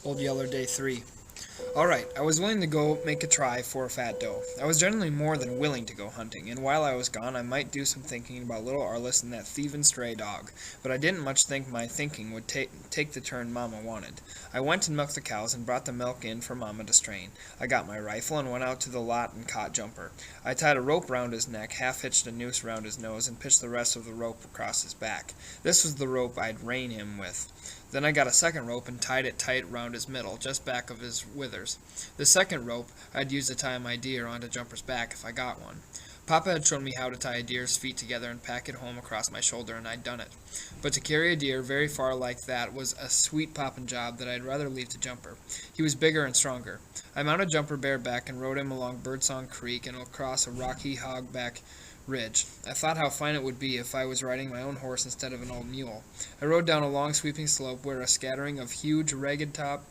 Old Yeller Day 3. Alright, I was willing to go make a try for a fat doe. I was generally more than willing to go hunting, and while I was gone I might do some thinking about little Arliss and that thievin' stray dog, but I didn't much think my thinking would take the turn Mama wanted. I went and milked the cows and brought the milk in for Mama to strain. I got my rifle and went out to the lot and caught Jumper. I tied a rope round his neck, half-hitched a noose round his nose, and pitched the rest of the rope across his back. This was the rope I'd rein him with. Then I got a second rope and tied it tight round his middle, just back of his withers. The second rope I'd use to tie my deer onto Jumper's back if I got one. Papa had shown me how to tie a deer's feet together and pack it home across my shoulder, and I'd done it. But to carry a deer very far like that was a sweet poppin' job that I'd rather leave to Jumper. He was bigger and stronger. I mounted Jumper bareback and rode him along Birdsong Creek and across a rocky hogback ridge. I thought how fine it would be if I was riding my own horse instead of an old mule. I rode down a long sweeping slope where a scattering of huge ragged-top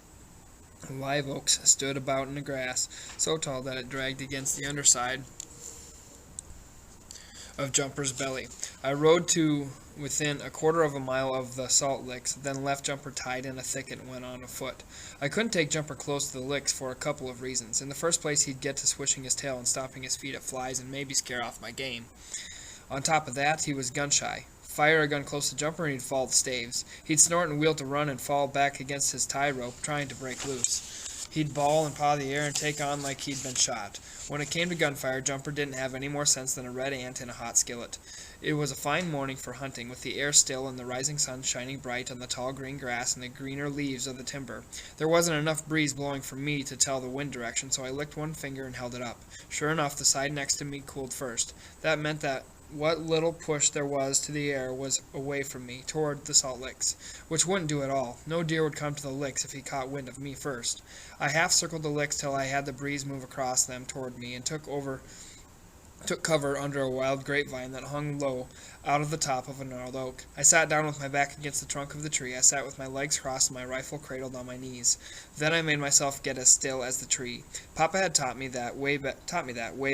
live oaks stood about in the grass, so tall that it dragged against the underside of Jumper's belly. I rode to within a quarter of a mile of the salt licks, then left Jumper tied in a thicket and went on afoot. I couldn't take Jumper close to the licks for a couple of reasons. In the first place, he'd get to swishing his tail and stomping his feet at flies and maybe scare off my game. On top of that, he was gun-shy. Fire a gun close to Jumper and he'd fall to staves. He'd snort and wheel to run and fall back against his tie rope, trying to break loose. He'd bawl and paw the air and take on like he'd been shot. When it came to gunfire, Jumper didn't have any more sense than a red ant in a hot skillet. It was a fine morning for hunting, with the air still and the rising sun shining bright on the tall green grass and the greener leaves of the timber. There wasn't enough breeze blowing for me to tell the wind direction, so I licked one finger and held it up. Sure enough, the side next to me cooled first. That meant that what little push there was to the air was away from me, toward the salt licks, which wouldn't do at all. No deer would come to the licks if he caught wind of me first. I half-circled the licks till I had the breeze move across them toward me, and took cover under a wild grapevine that hung low out of the top of a gnarled oak. I sat down with my back against the trunk of the tree. I sat with my legs crossed and my rifle cradled on my knees. Then I made myself get as still as the tree. Papa had taught me that way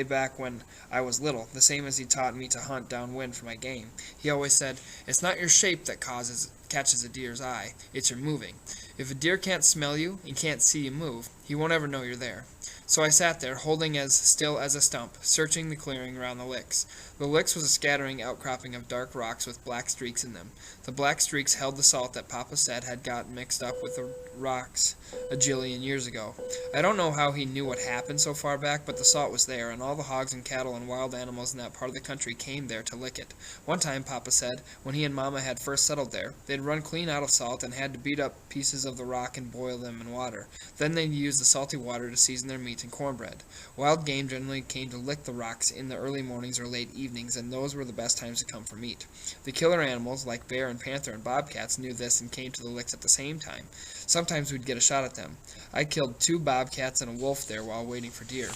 back when I was little, the same as he taught me to hunt downwind for my game. He always said, "It's not your shape that catches a deer's eye, it's your moving. If a deer can't smell you and can't see you move, he won't ever know you're there." So I sat there, holding as still as a stump, searching the clearing around the licks. The licks was a scattering outcropping of dark rocks with black streaks in them. The black streaks held the salt that Papa said had got mixed up with the rocks a jillion years ago. I don't know how he knew what happened so far back, but the salt was there, and all the hogs and cattle and wild animals in that part of the country came there to lick it. One time, Papa said, when he and Mama had first settled there, they'd run clean out of salt and had to beat up pieces of the rock and boil them in water. Then they'd use the salty water to season their meat and cornbread. Wild game generally came to lick the rocks in the early mornings or late evenings, and those were the best times to come for meat. The killer animals, like bear and panther and bobcats, knew this and came to the licks at the same time. Sometimes we'd get a shot at them. I killed 2 bobcats and a wolf there while waiting for deer.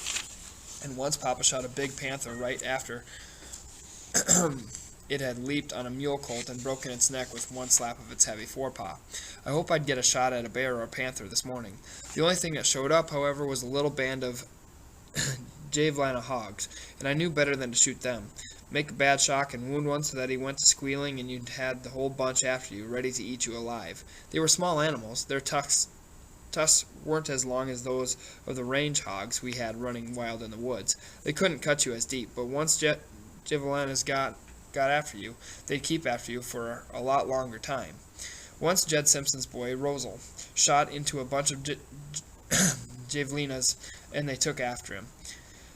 And once Papa shot a big panther right after it had leaped on a mule colt and broken its neck with one slap of its heavy forepaw. I hope I'd get a shot at a bear or a panther this morning. The only thing that showed up, however, was a little band of javelina hogs, and I knew better than to shoot them. Make a bad shock and wound one so that he went to squealing and you'd had the whole bunch after you, ready to eat you alive. They were small animals. Their tusks weren't as long as those of the range hogs we had running wild in the woods. They couldn't cut you as deep, but once javelinas got after you, they'd keep after you for a lot longer time. Once Jed Simpson's boy, Rosal, shot into a bunch of javelinas, and they took after him.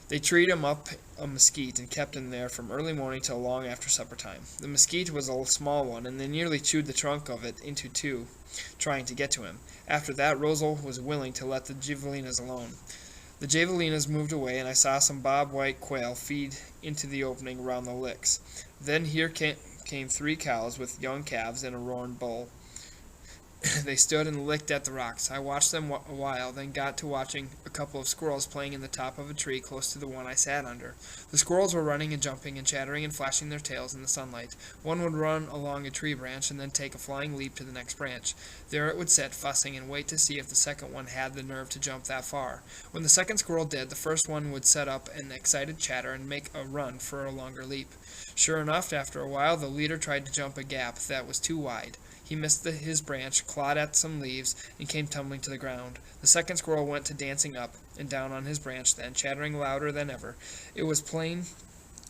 They treed him up a mesquite and kept him there from early morning till long after supper time. The mesquite was a small one, and they nearly chewed the trunk of it into 2, trying to get to him. After that, Rosal was willing to let the javelinas alone. The javelinas moved away, and I saw some bob-white quail feed into the opening around the licks. Then here came 3 cows with young calves and a roan bull. They stood and licked at the rocks. I watched them a while, then got to watching a couple of squirrels playing in the top of a tree close to the one I sat under. The squirrels were running and jumping and chattering and flashing their tails in the sunlight. One would run along a tree branch and then take a flying leap to the next branch. There it would sit, fussing, and wait to see if the second one had the nerve to jump that far. When the second squirrel did, the first one would set up an excited chatter and make a run for a longer leap. Sure enough, after a while, the leader tried to jump a gap that was too wide. He missed his branch, clawed at some leaves, and came tumbling to the ground. The second squirrel went to dancing up and down on his branch then, chattering louder than ever. It was plain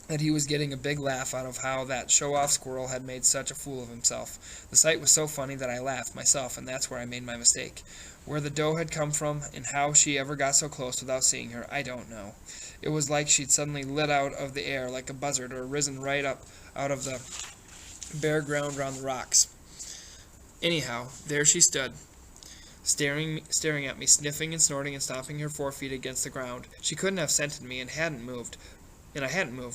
that he was getting a big laugh out of how that show-off squirrel had made such a fool of himself. The sight was so funny that I laughed myself, and that's where I made my mistake. Where the doe had come from, and how she ever got so close without seeing her, I don't know. It was like she'd suddenly lit out of the air like a buzzard, or risen right up out of the bare ground round the rocks. Anyhow, there she stood, staring at me, sniffing and snorting and stomping her forefeet against the ground. She couldn't have scented me, and I hadn't moved,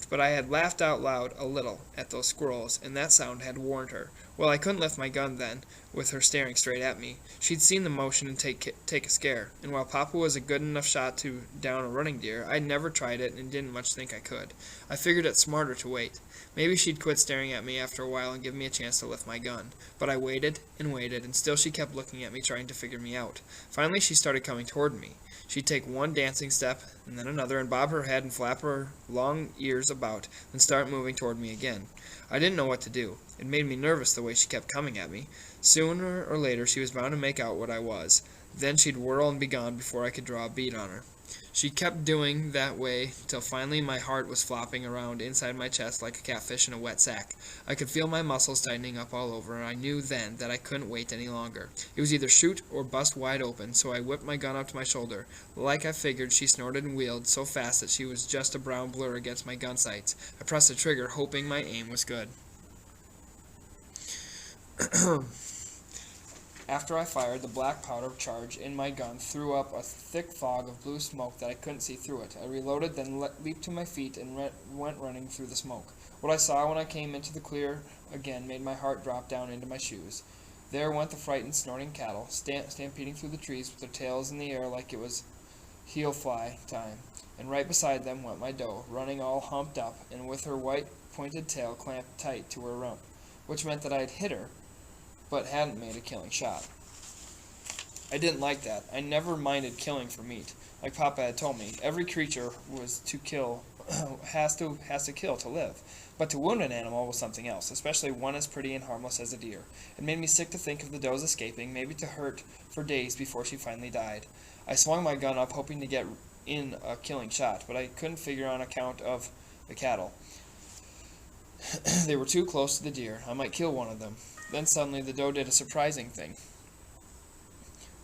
but I had laughed out loud a little at those squirrels, and that sound had warned her. Well, I couldn't lift my gun then, with her staring straight at me. She'd seen the motion and take a scare, and while Papa was a good enough shot to down a running deer, I'd never tried it and didn't much think I could. I figured it smarter to wait. Maybe she'd quit staring at me after a while and give me a chance to lift my gun. But I waited, and still she kept looking at me, trying to figure me out. Finally, she started coming toward me. She'd take one dancing step, and then another, and bob her head and flap her long ears about, then start moving toward me again. I didn't know what to do. It made me nervous the way she kept coming at me. Sooner or later she was bound to make out what I was. Then she'd whirl and be gone before I could draw a bead on her. She kept doing that way till finally my heart was flopping around inside my chest like a catfish in a wet sack. I could feel my muscles tightening up all over, and I knew then that I couldn't wait any longer. It was either shoot or bust wide open, so I whipped my gun up to my shoulder. Like I figured, she snorted and wheeled so fast that she was just a brown blur against my gun sights. I pressed the trigger, hoping my aim was good. After I fired, the black powder charge in my gun threw up a thick fog of blue smoke that I couldn't see through it. I reloaded, then leaped to my feet and went running through the smoke. What I saw when I came into the clear again made my heart drop down into my shoes. There went the frightened, snorting cattle, stampeding through the trees with their tails in the air like it was heel fly time. And right beside them went my doe, running all humped up, and with her white pointed tail clamped tight to her rump, which meant that I had hit her, but hadn't made a killing shot. I didn't like that. I never minded killing for meat. Like Papa had told me, every creature was to kill, has to kill to live. But to wound an animal was something else, especially one as pretty and harmless as a deer. It made me sick to think of the doe's escaping, maybe to hurt for days before she finally died. I swung my gun up, hoping to get in a killing shot, but I couldn't figure on account of the cattle. They were too close to the deer. I might kill one of them. Then suddenly the doe did a surprising thing.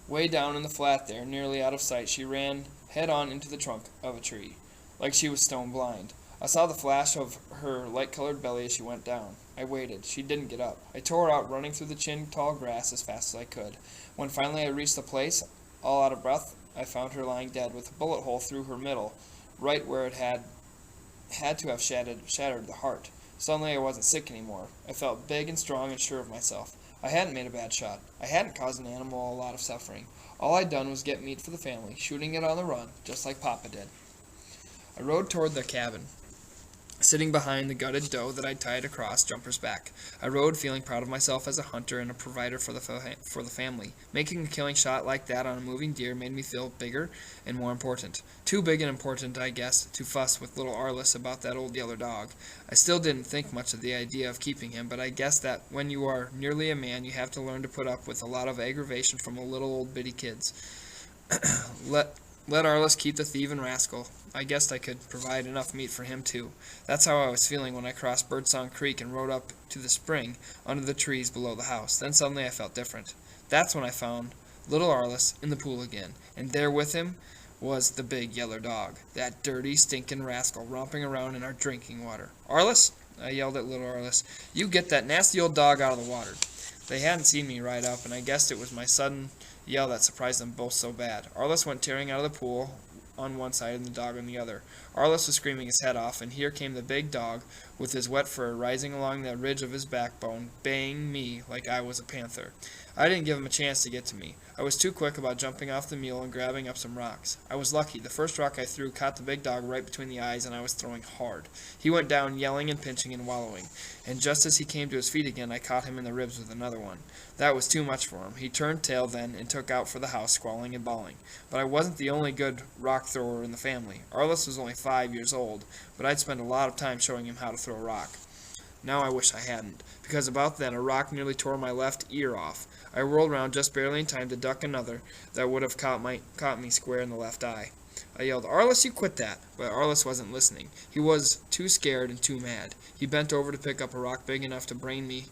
Way down in the flat there, nearly out of sight, she ran head-on into the trunk of a tree, like she was stone blind. I saw the flash of her light-colored belly as she went down. I waited. She didn't get up. I tore her out, running through the chin-tall grass as fast as I could. When finally I reached the place, all out of breath, I found her lying dead, with a bullet hole through her middle, right where it had to have shattered the heart. Suddenly I wasn't sick anymore. I felt big and strong and sure of myself. I hadn't made a bad shot. I hadn't caused an animal a lot of suffering. All I'd done was get meat for the family, shooting it on the run, just like Papa did. I rode toward the cabin, sitting behind the gutted doe that I'd tied across Jumper's back. I rode feeling proud of myself as a hunter and a provider for the family. Making a killing shot like that on a moving deer made me feel bigger and more important. Too big and important, I guess, to fuss with little Arliss about that old yellow dog. I still didn't think much of the idea of keeping him, but I guess that when you are nearly a man, you have to learn to put up with a lot of aggravation from little old bitty kids. Let Arliss keep the thieving rascal. I guessed I could provide enough meat for him, too. That's how I was feeling when I crossed Birdsong Creek and rode up to the spring under the trees below the house. Then suddenly I felt different. That's when I found little Arliss in the pool again, and there with him was the big yellow dog, that dirty, stinking rascal romping around in our drinking water. "Arliss," I yelled at little Arliss, "you get that nasty old dog out of the water." They hadn't seen me ride up, and I guessed it was my sudden yell that surprised them both so bad. Arliss went tearing out of the pool on one side and the dog on the other. Arliss was screaming his head off, and here came the big dog with his wet fur rising along the ridge of his backbone, baying me like I was a panther. I didn't give him a chance to get to me. I was too quick about jumping off the mule and grabbing up some rocks. I was lucky. The first rock I threw caught the big dog right between the eyes, and I was throwing hard. He went down, yelling and pinching and wallowing, and just as he came to his feet again, I caught him in the ribs with another one. That was too much for him. He turned tail then and took out for the house, squalling and bawling. But I wasn't the only good rock thrower in the family. Arliss was only 5 years old, but I'd spent a lot of time showing him how to throw a rock. Now I wish I hadn't, because about then a rock nearly tore my left ear off. I whirled round just barely in time to duck another that would have caught me square in the left eye. I yelled, "Arliss, you quit that!" But Arliss wasn't listening. He was too scared and too mad. He bent over to pick up a rock big enough to brain me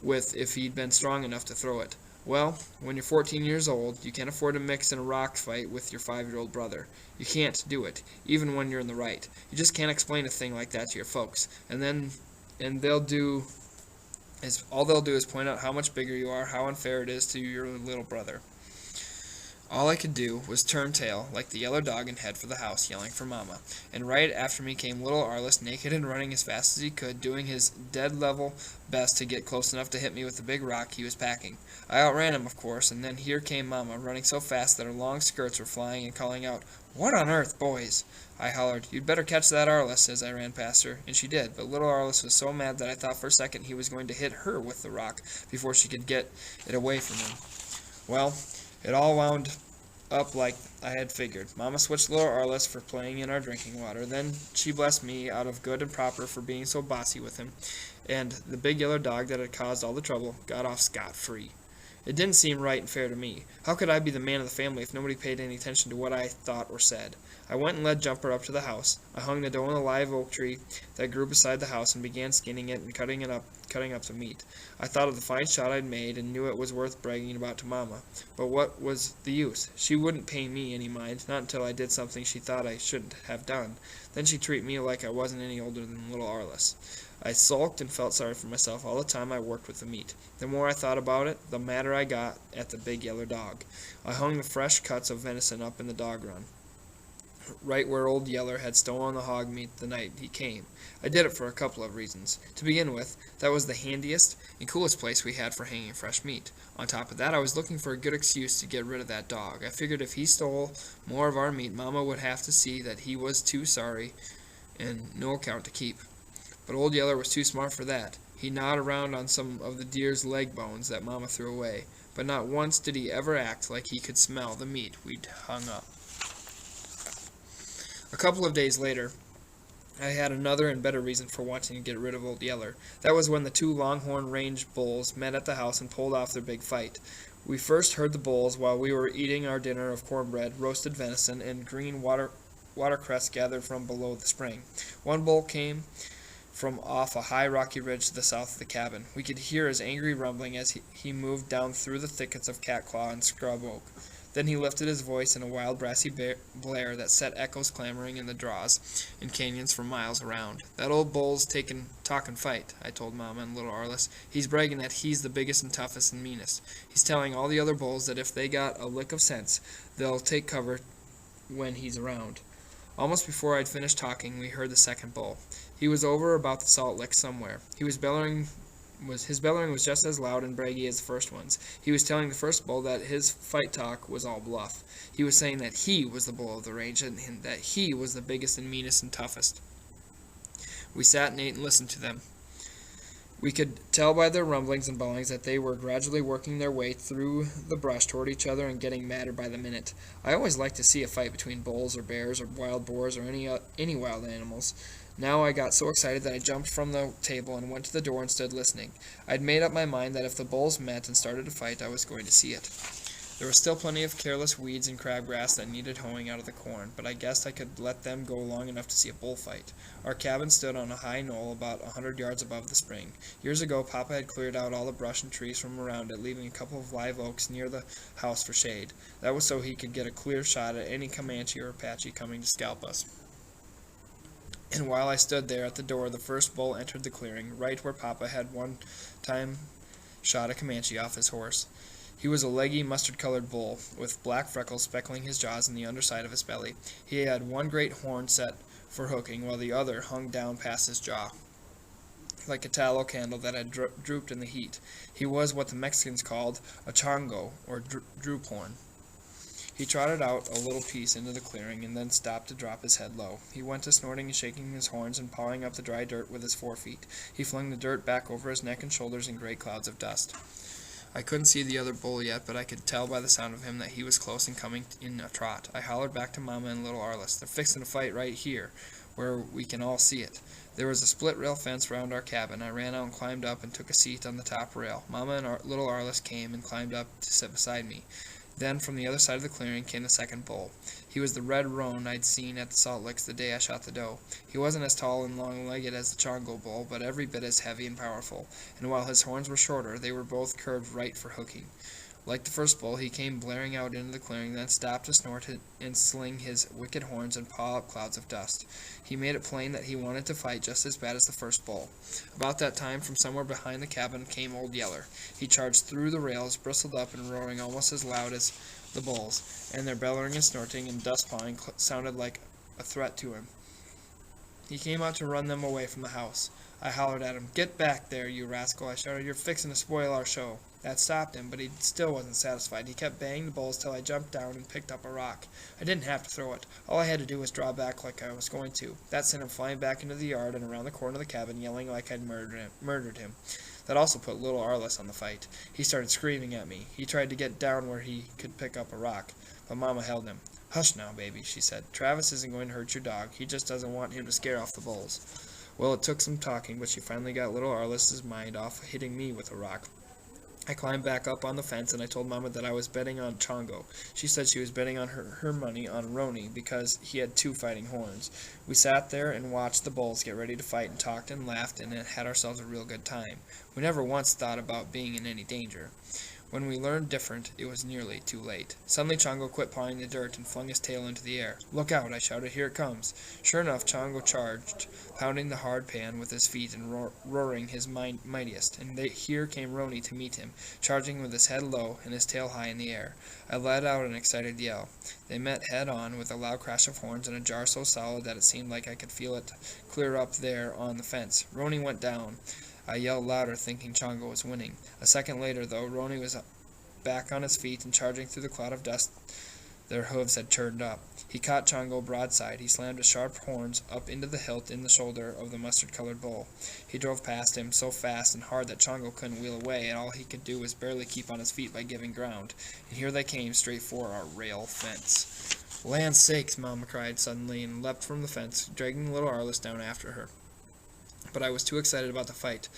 with if he'd been strong enough to throw it. Well, when you're 14 years old, you can't afford to mix in a rock fight with your 5-year-old brother. You can't do it, even when you're in the right. You just can't explain a thing like that to your folks. And all they'll do is point out how much bigger you are, how unfair it is to your little brother. All I could do was turn tail, like the yellow dog, and head for the house, yelling for Mama. And right after me came little Arliss, naked and running as fast as he could, doing his dead-level best to get close enough to hit me with the big rock he was packing. I outran him, of course, and then here came Mama, running so fast that her long skirts were flying and calling out, "What on earth, boys?" I hollered, "You'd better catch that Arliss," as I ran past her, and she did, but little Arliss was so mad that I thought for a second he was going to hit her with the rock before she could get it away from him. Well, it all wound up like I had figured. Mama switched little Arliss for playing in our drinking water. Then she blessed me out of good and proper for being so bossy with him, and the big yellow dog that had caused all the trouble got off scot-free. It didn't seem right and fair to me. How could I be the man of the family if nobody paid any attention to what I thought or said? I went and led Jumper up to the house. I hung the doe on the live oak tree that grew beside the house and began skinning it and cutting up the meat. I thought of the fine shot I'd made and knew it was worth bragging about to Mama. But what was the use? She wouldn't pay me any mind, not until I did something she thought I shouldn't have done. Then she'd treat me like I wasn't any older than little Arliss. I sulked and felt sorry for myself all the time I worked with the meat. The more I thought about it, the madder I got at the big yellow dog. I hung the fresh cuts of venison up in the dog run, right where Old Yeller had stolen the hog meat the night he came. I did it for a couple of reasons. To begin with, that was the handiest and coolest place we had for hanging fresh meat. On top of that, I was looking for a good excuse to get rid of that dog. I figured if he stole more of our meat, Mama would have to see that he was too sorry and no account to keep. But Old Yeller was too smart for that. He gnawed around on some of the deer's leg bones that Mama threw away, but not once did he ever act like he could smell the meat we'd hung up. A couple of days later, I had another and better reason for wanting to get rid of Old Yeller. That was when the 2 Longhorn Range bulls met at the house and pulled off their big fight. We first heard the bulls while we were eating our dinner of cornbread, roasted venison, and green watercress gathered from below the spring. One bull came from off a high rocky ridge to the south of the cabin. We could hear his angry rumbling as he moved down through the thickets of catclaw and scrub oak. Then he lifted his voice in a wild brassy blare that set echoes clamoring in the draws and canyons for miles around. "That old bull's talkin' fight," I told Mama and little Arliss. "He's bragging that he's the biggest and toughest and meanest. He's telling all the other bulls that if they got a lick of sense, they'll take cover when he's around." Almost before I'd finished talking, we heard the second bull. He was over about the Salt Lick somewhere. His bellowing was just as loud and braggy as the first one's. He was telling the first bull that his fight talk was all bluff. He was saying that he was the bull of the range and that he was the biggest and meanest and toughest. We sat and ate and listened to them. We could tell by their rumblings and bellowings that they were gradually working their way through the brush toward each other and getting madder by the minute. I always liked to see a fight between bulls or bears or wild boars or any wild animals. Now I got so excited that I jumped from the table and went to the door and stood listening. I'd made up my mind that if the bulls met and started a fight, I was going to see it. There was still plenty of careless weeds and crabgrass that needed hoeing out of the corn, but I guessed I could let them go long enough to see a bullfight. Our cabin stood on a high knoll about 100 yards above the spring. Years ago, Papa had cleared out all the brush and trees from around it, leaving a couple of live oaks near the house for shade. That was so he could get a clear shot at any Comanche or Apache coming to scalp us. And while I stood there at the door, the first bull entered the clearing, right where Papa had one time shot a Comanche off his horse. He was a leggy, mustard-colored bull, with black freckles speckling his jaws and the underside of his belly. He had one great horn set for hooking, while the other hung down past his jaw, like a tallow candle that had drooped in the heat. He was what the Mexicans called a chango, or droop horn. He trotted out a little piece into the clearing and then stopped to drop his head low. He went to snorting and shaking his horns and pawing up the dry dirt with his forefeet. He flung the dirt back over his neck and shoulders in great clouds of dust. I couldn't see the other bull yet, but I could tell by the sound of him that he was close and coming in a trot. I hollered back to Mama and little Arliss, "They're fixing a fight right here, where we can all see it." There was a split rail fence round our cabin. I ran out and climbed up and took a seat on the top rail. Mama and little Arliss came and climbed up to sit beside me. Then from the other side of the clearing came the second bull. He was the red roan I'd seen at the Salt Licks the day I shot the doe. He wasn't as tall and long-legged as the Chongo bull, but every bit as heavy and powerful, and while his horns were shorter, they were both curved right for hooking. Like the first bull, he came blaring out into the clearing, then stopped to snort and sling his wicked horns and paw up clouds of dust. He made it plain that he wanted to fight just as bad as the first bull. About that time, from somewhere behind the cabin came Old Yeller. He charged through the rails, bristled up and roaring almost as loud as the bulls, and their bellowing and snorting and dust pawing sounded like a threat to him. He came out to run them away from the house. I hollered at him, "Get back there, you rascal," I shouted. "You're fixing to spoil our show." That stopped him, but he still wasn't satisfied. He kept banging the bulls till I jumped down and picked up a rock. I didn't have to throw it. All I had to do was draw back like I was going to. That sent him flying back into the yard and around the corner of the cabin, yelling like I'd murdered him. That also put little Arliss on the fight. He started screaming at me. He tried to get down where he could pick up a rock, but Mama held him. "Hush now, baby," she said. "Travis isn't going to hurt your dog. He just doesn't want him to scare off the bulls." Well, it took some talking, but she finally got little Arliss's mind off hitting me with a rock. I climbed back up on the fence, and I told Mama that I was betting on Chongo. She said she was betting on her money on Roni because he had 2 fighting horns. We sat there and watched the bulls get ready to fight and talked and laughed and had ourselves a real good time. We never once thought about being in any danger. When we learned different, it was nearly too late. Suddenly Chongo quit pawing the dirt and flung his tail into the air. "Look out," I shouted. "Here it comes." Sure enough, Chongo charged, pounding the hard pan with his feet and roaring his mightiest, and here came Roni to meet him, charging with his head low and his tail high in the air. I let out an excited yell. They met head on with a loud crash of horns and a jar so solid that it seemed like I could feel it clear up there on the fence. Roni went down. I yelled louder, thinking Chongo was winning. A second later, though, Roni was back on his feet and charging through the cloud of dust their hooves had churned up. He caught Chongo broadside. He slammed his sharp horns up into the hilt in the shoulder of the mustard-colored bull. He drove past him so fast and hard that Chongo couldn't wheel away, and all he could do was barely keep on his feet by giving ground. And here they came, straight for our rail fence. "Land's sakes!" Mama cried suddenly and leapt from the fence, dragging little Arliss down after her. But I was too excited about the fight.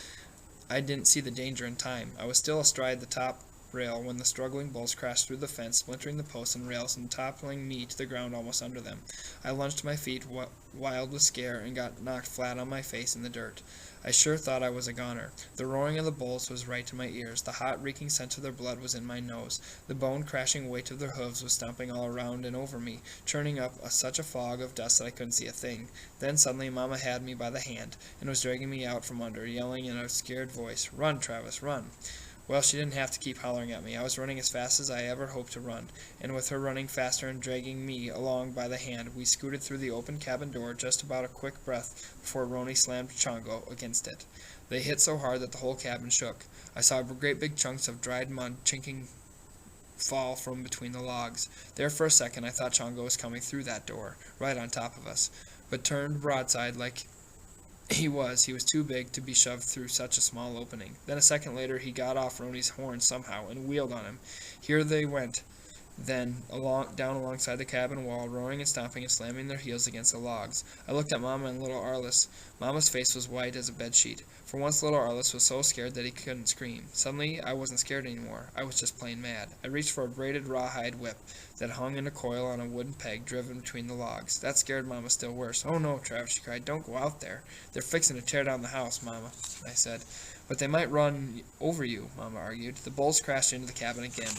I didn't see the danger in time. I was still astride the top rail when the struggling bulls crashed through the fence, splintering the posts and rails and toppling me to the ground almost under them. I lunged to my feet, wild with scare, and got knocked flat on my face in the dirt. I sure thought I was a goner. The roaring of the bulls was right to my ears. The hot, reeking scent of their blood was in my nose. The bone-crashing weight of their hooves was stomping all around and over me, churning up such a fog of dust that I couldn't see a thing. Then suddenly Mama had me by the hand and was dragging me out from under, yelling in a scared voice, "Run, Travis, run!" Well, she didn't have to keep hollering at me. I was running as fast as I ever hoped to run, and with her running faster and dragging me along by the hand, we scooted through the open cabin door just about a quick breath before Roni slammed Chongo against it. They hit so hard that the whole cabin shook. I saw great big chunks of dried mud chinking fall from between the logs. There for a second I thought Chongo was coming through that door, right on top of us, but turned broadside like he was too big to be shoved through such a small opening. Then a second later he got off Roni's horns somehow and wheeled on him. Here they went, then down alongside the cabin wall, roaring and stomping and slamming their heels against the logs. I looked at Mama and little Arliss. Mama's face was white as a bedsheet. For once little Arliss was so scared that he couldn't scream. Suddenly I wasn't scared anymore. I was just plain mad. I reached for a braided rawhide whip that hung in a coil on a wooden peg driven between the logs. That scared Mama still worse. "Oh no, Travis," she cried. "Don't go out there. They're fixing to tear down the house, Mama," I said. "But they might run over you," Mama argued. The bulls crashed into the cabin again.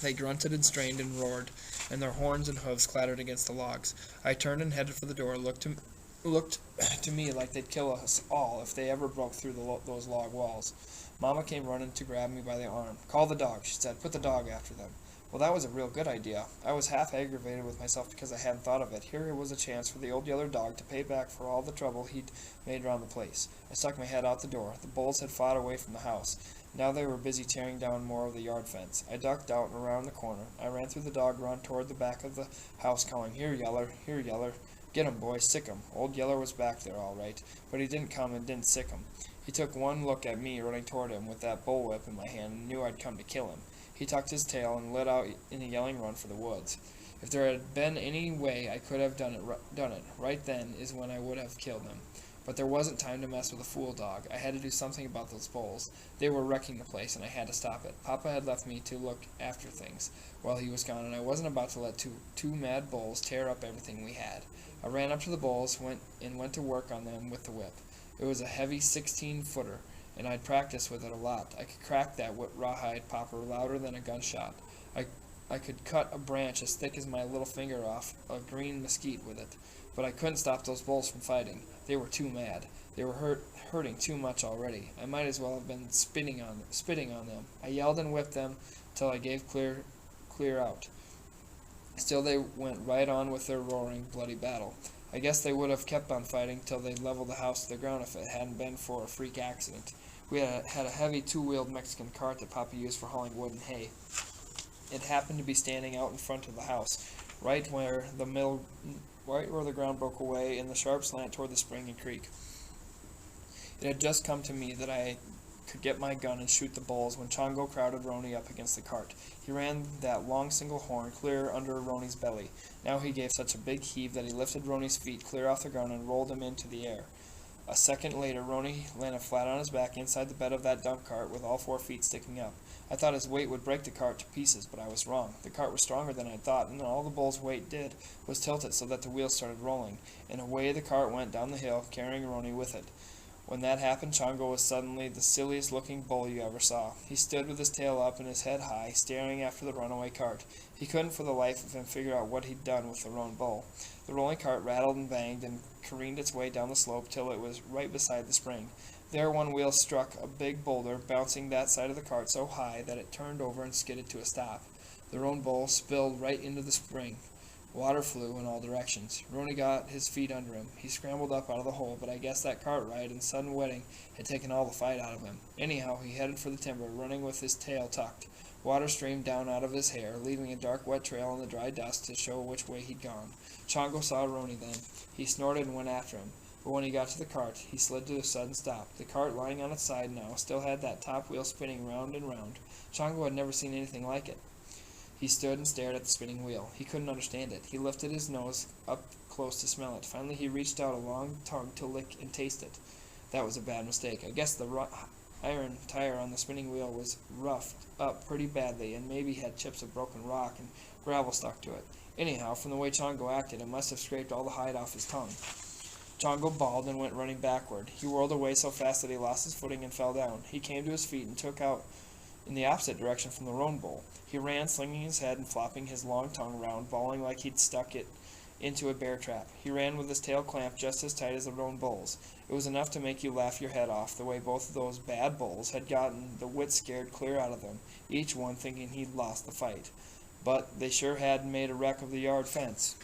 They grunted and strained and roared, and their horns and hooves clattered against the logs. I turned and headed for the door, looked to me like they'd kill us all if they ever broke through those log walls. Mama came running to grab me by the arm. "Call the dog," she said. "Put the dog after them." Well, that was a real good idea. I was half aggravated with myself because I hadn't thought of it. Here was a chance for the old Yeller dog to pay back for all the trouble he'd made around the place. I stuck my head out the door. The bulls had fought away from the house. Now they were busy tearing down more of the yard fence. I ducked out and around the corner. I ran through the dog run toward the back of the house, calling, "Here, Yeller, here, Yeller. Get 'em, boy, sick 'em." Old Yeller was back there, all right, but he didn't come and didn't sick 'em. He took one look at me running toward him with that bullwhip in my hand and knew I'd come to kill him. He tucked his tail and lit out in a yelling run for the woods. If there had been any way I could have done it right then is when I would have killed him. But there wasn't time to mess with a fool dog. I had to do something about those bulls. They were wrecking the place, and I had to stop it. Papa had left me to look after things while he was gone, and I wasn't about to let two mad bulls tear up everything we had. I ran up to the bulls, went to work on them with the whip. It was a heavy 16-footer, and I'd practiced with it a lot. I could crack that rawhide popper louder than a gunshot. I could cut a branch as thick as my little finger off a green mesquite with it, but I couldn't stop those bulls from fighting. They were too mad. They were hurting too much already. I might as well have been spitting on them. I yelled and whipped them till I gave clear out. Still they went right on with their roaring, bloody battle. I guess they would have kept on fighting till they'd leveled the house to the ground if it hadn't been for a freak accident. We had a heavy two-wheeled Mexican cart that Papa used for hauling wood and hay. It happened to be standing out in front of the house, right where the ground broke away in the sharp slant toward the spring and creek. It had just come to me that I could get my gun and shoot the bulls when Chongo crowded Roni up against the cart. He ran that long single horn clear under Roni's belly. Now he gave such a big heave that he lifted Roni's feet clear off the ground and rolled him into the air. A second later, Roni landed flat on his back inside the bed of that dump cart with all 4 feet sticking up. I thought his weight would break the cart to pieces, but I was wrong. The cart was stronger than I thought, and all the bull's weight did was tilt it so that the wheels started rolling, and away the cart went down the hill, carrying Roni with it. When that happened, Chongo was suddenly the silliest-looking bull you ever saw. He stood with his tail up and his head high, staring after the runaway cart. He couldn't for the life of him figure out what he'd done with the roan bull. The rolling cart rattled and banged and careened its way down the slope till it was right beside the spring. There one wheel struck a big boulder, bouncing that side of the cart so high that it turned over and skidded to a stop. The roan bull spilled right into the spring. Water flew in all directions. Roni got his feet under him. He scrambled up out of the hole, but I guess that cart ride and sudden wetting had taken all the fight out of him. Anyhow, he headed for the timber, running with his tail tucked. Water streamed down out of his hair, leaving a dark wet trail in the dry dust to show which way he'd gone. Chongo saw Roni then. He snorted and went after him. But when he got to the cart, he slid to a sudden stop. The cart, lying on its side now, still had that top wheel spinning round and round. Chongo had never seen anything like it. He stood and stared at the spinning wheel. He couldn't understand it. He lifted his nose up close to smell it. Finally, he reached out a long tongue to lick and taste it. That was a bad mistake. I guess the iron tire on the spinning wheel was roughed up pretty badly and maybe had chips of broken rock and gravel stuck to it. Anyhow, from the way Chongo acted, it must have scraped all the hide off his tongue. Chongo bawled and went running backward. He whirled away so fast that he lost his footing and fell down. He came to his feet and took out in the opposite direction from the roan bull. He ran, slinging his head and flopping his long tongue round, bawling like he'd stuck it into a bear trap. He ran with his tail clamped just as tight as the roan bull's. It was enough to make you laugh your head off, the way both of those bad bulls had gotten the wits scared clear out of them, each one thinking he'd lost the fight. But they sure had made a wreck of the yard fence.